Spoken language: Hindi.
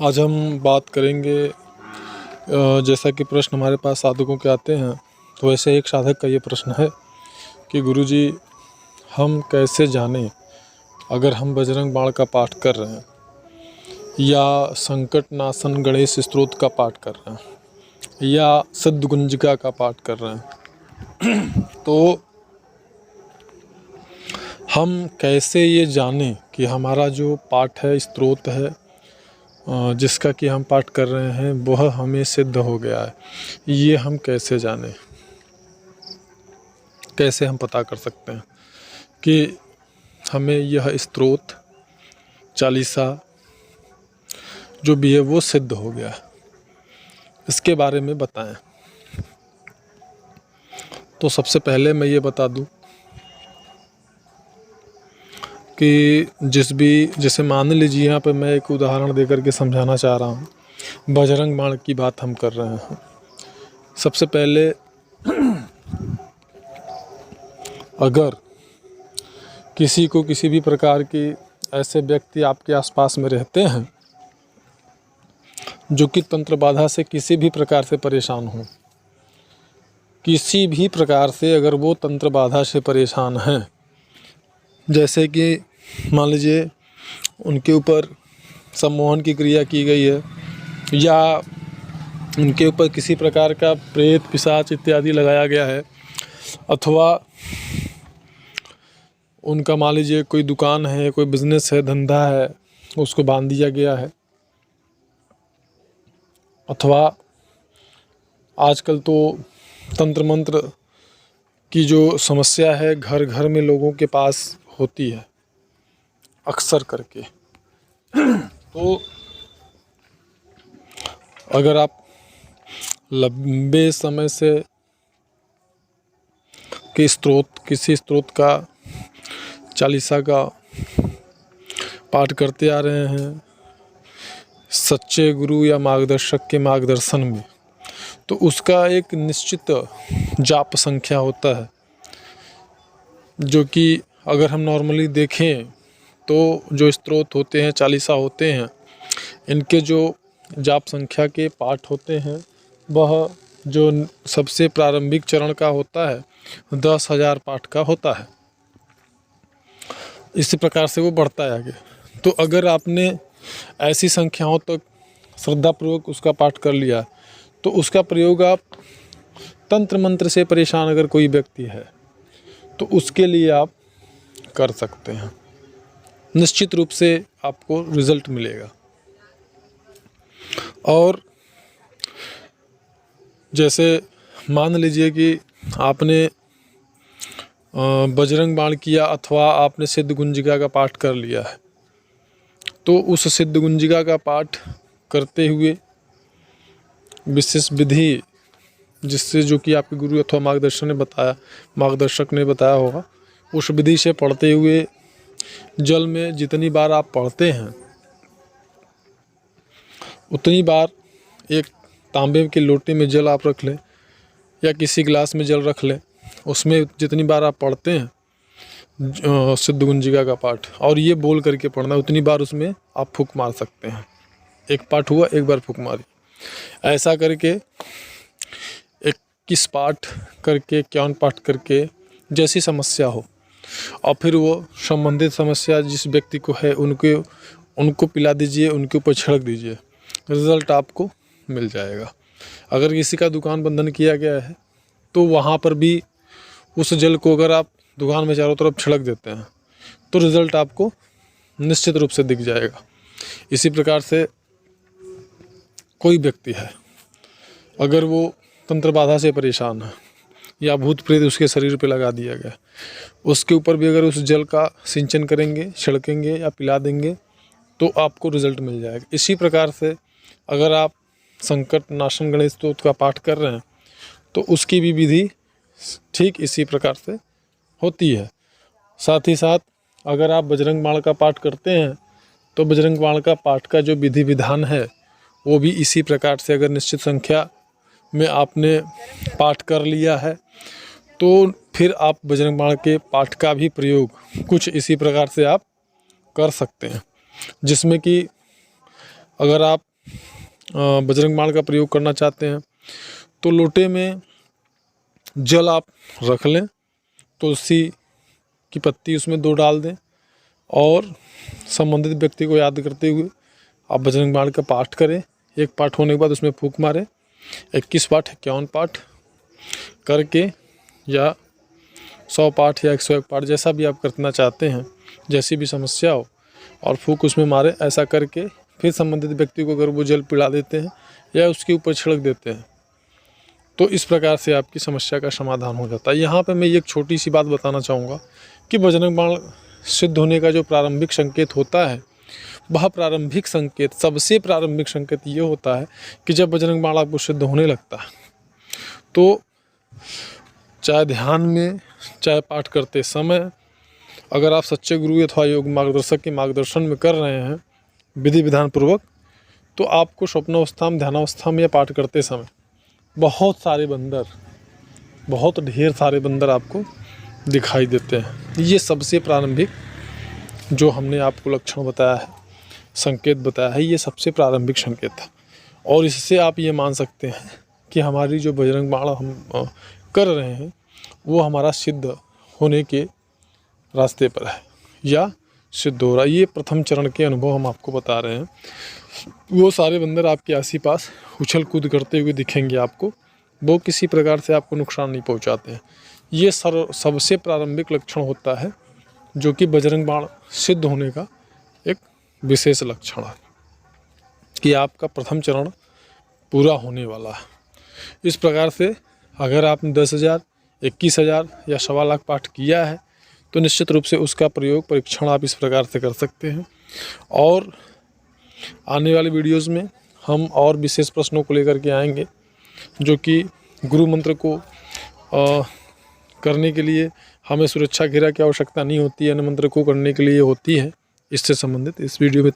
आज हम बात करेंगे जैसा कि प्रश्न हमारे पास साधकों के आते हैं, तो वैसे एक साधक का ये प्रश्न है कि गुरुजी, हम कैसे जानें अगर हम बजरंग बाण का पाठ कर रहे हैं या संकट नाशन गणेश स्तोत्र का पाठ कर रहे हैं या सिद्धगुंजिका का पाठ कर रहे हैं तो हम कैसे ये जानें कि हमारा जो पाठ है, स्तोत्र है, जिसका कि हम पाठ कर रहे हैं वह हमें सिद्ध हो गया है। ये हम कैसे जानें, कैसे हम पता कर सकते हैं कि हमें यह स्तोत्र चालीसा जो भी है वो सिद्ध हो गया है, इसके बारे में बताएं। तो सबसे पहले मैं ये बता दूं कि जैसे मान लीजिए, यहाँ पे मैं एक उदाहरण देकर के समझाना चाह रहा हूँ। बजरंग बाण की बात हम कर रहे हैं। सबसे पहले अगर किसी को किसी भी प्रकार की ऐसे व्यक्ति आपके आसपास में रहते हैं जो कि तंत्र बाधा से किसी भी प्रकार से परेशान हो, किसी भी प्रकार से अगर वो तंत्र बाधा से परेशान हैं, जैसे कि मान लीजिए उनके ऊपर सम्मोहन की क्रिया की गई है या उनके ऊपर किसी प्रकार का प्रेत पिशाच इत्यादि लगाया गया है, अथवा उनका मान लीजिए कोई दुकान है, कोई बिजनेस है, धंधा है, उसको बांध दिया गया है, अथवा आजकल तो तंत्र मंत्र की जो समस्या है घर घर में लोगों के पास होती है अक्सर करके। तो अगर आप लंबे समय से किसी स्रोत का चालीसा का पाठ करते आ रहे हैं सच्चे गुरु या मार्गदर्शक के मार्गदर्शन में, तो उसका एक निश्चित जाप संख्या होता है, जो कि अगर हम नॉर्मली देखें तो जो स्तोत्र होते हैं, चालीसा होते हैं, इनके जो जाप संख्या के पाठ होते हैं वह जो सबसे प्रारंभिक चरण का होता है 10,000 पाठ का होता है। इसी प्रकार से वो बढ़ता है आगे। तो अगर आपने ऐसी संख्याओं तक श्रद्धापूर्वक उसका पाठ कर लिया तो उसका प्रयोग आप तंत्र मंत्र से परेशान अगर कोई व्यक्ति है तो उसके लिए आप कर सकते हैं। निश्चित रूप से आपको रिजल्ट मिलेगा। और जैसे मान लीजिए कि आपने बजरंग बाण किया अथवा आपने सिद्धगुंजिका का पाठ कर लिया है, तो उस सिद्धगुंजिका का पाठ करते हुए विशेष विधि जिससे जो कि आपके गुरु अथवा मार्गदर्शक ने बताया होगा, उस विधि से पढ़ते हुए जल में जितनी बार आप पढ़ते हैं उतनी बार एक तांबे के लोटे में जल आप रख लें या किसी गिलास में जल रख लें, उसमें जितनी बार आप पढ़ते हैं सिद्धगुंजिका का पाठ, और ये बोल करके पढ़ना, उतनी बार उसमें आप फूंक मार सकते हैं। एक पाठ हुआ, एक बार फूंक मारी। ऐसा करके 21 पाठ करके 51 पाठ करके जैसी समस्या हो, और फिर वो संबंधित समस्या जिस व्यक्ति को है उनको पिला दीजिए, उनके ऊपर छिड़क दीजिए, रिज़ल्ट आपको मिल जाएगा। अगर किसी का दुकान बंधन किया गया है तो वहाँ पर भी उस जल को अगर आप दुकान में चारों तरफ छिड़क देते हैं तो रिज़ल्ट आपको निश्चित रूप से दिख जाएगा। इसी प्रकार से कोई व्यक्ति है, अगर वो तंत्र बाधा से परेशान है या भूत प्रेत उसके शरीर पे लगा दिया गया, उसके ऊपर भी अगर उस जल का सिंचन करेंगे, छिड़केंगे या पिला देंगे तो आपको रिज़ल्ट मिल जाएगा। इसी प्रकार से अगर आप संकट नाशन गणेश स्तोत्र का पाठ कर रहे हैं तो उसकी भी विधि ठीक इसी प्रकार से होती है। साथ ही साथ अगर आप बजरंग बाण का पाठ करते हैं तो बजरंग बाण का पाठ का जो विधि विधान है वो भी इसी प्रकार से, अगर निश्चित संख्या में आपने पाठ कर लिया है तो फिर आप बजरंग बाण के पाठ का भी प्रयोग कुछ इसी प्रकार से आप कर सकते हैं, जिसमें कि अगर आप बजरंग बाण का प्रयोग करना चाहते हैं तो लोटे में जल आप रख लें, तुलसी की पत्ती उसमें 2 डाल दें और संबंधित व्यक्ति को याद करते हुए आप बजरंग बाण का पाठ करें। एक पाठ होने के बाद उसमें फूंक मारें। 21 पाठ 51 पाठ करके या 100 पाठ या 101 पाठ जैसा भी आप करना चाहते हैं, जैसी भी समस्या हो, और फूंक उसमें मारें। ऐसा करके फिर संबंधित व्यक्ति को अगर वो जल पिला देते हैं या उसके ऊपर छिड़क देते हैं तो इस प्रकार से आपकी समस्या का समाधान हो जाता है। यहाँ पे मैं एक छोटी सी बात बताना चाहूँगा कि बजरंग बाण सिद्ध होने का जो प्रारंभिक संकेत होता है, वह प्रारंभिक संकेत, सबसे प्रारंभिक संकेत ये होता है कि जब बजरंग बाण आपको सिद्ध होने लगता है तो चाहे ध्यान में चाहे पाठ करते समय अगर आप सच्चे गुरु अथवा योग मार्गदर्शक के मार्गदर्शन में कर रहे हैं विधि विधान पूर्वक, तो आपको स्वप्नावस्था में, ध्यानावस्था में या पाठ करते समय बहुत सारे बंदर, बहुत ढेर सारे बंदर आपको दिखाई देते हैं। ये सबसे प्रारंभिक जो हमने आपको लक्षण बताया है, संकेत बताया है, ये सबसे प्रारंभिक संकेत था। और इससे आप ये मान सकते हैं कि हमारी जो बजरंग बाण हम कर रहे हैं वो हमारा सिद्ध होने के रास्ते पर है या सिद्ध हो रहा है। ये प्रथम चरण के अनुभव हम आपको बता रहे हैं। वो सारे बंदर आपके आस-पास उछल कूद करते हुए दिखेंगे आपको, वो किसी प्रकार से आपको नुकसान नहीं पहुंचाते हैं। ये सबसे प्रारंभिक लक्षण होता है जो कि बजरंग बाण सिद्ध होने का एक विशेष लक्षण है कि आपका प्रथम चरण पूरा होने वाला है। इस प्रकार से अगर आपने 10,000, 21,000 या 1.25 लाख पाठ किया है तो निश्चित रूप से उसका प्रयोग, परीक्षण आप इस प्रकार से कर सकते हैं। और आने वाले वीडियोज़ में हम और विशेष प्रश्नों को लेकर के आएंगे जो कि गुरु मंत्र को करने के लिए हमें सुरक्षा घेरा की आवश्यकता नहीं होती है, अन्य मंत्र को करने के लिए होती है। इससे संबंधित इस वीडियो में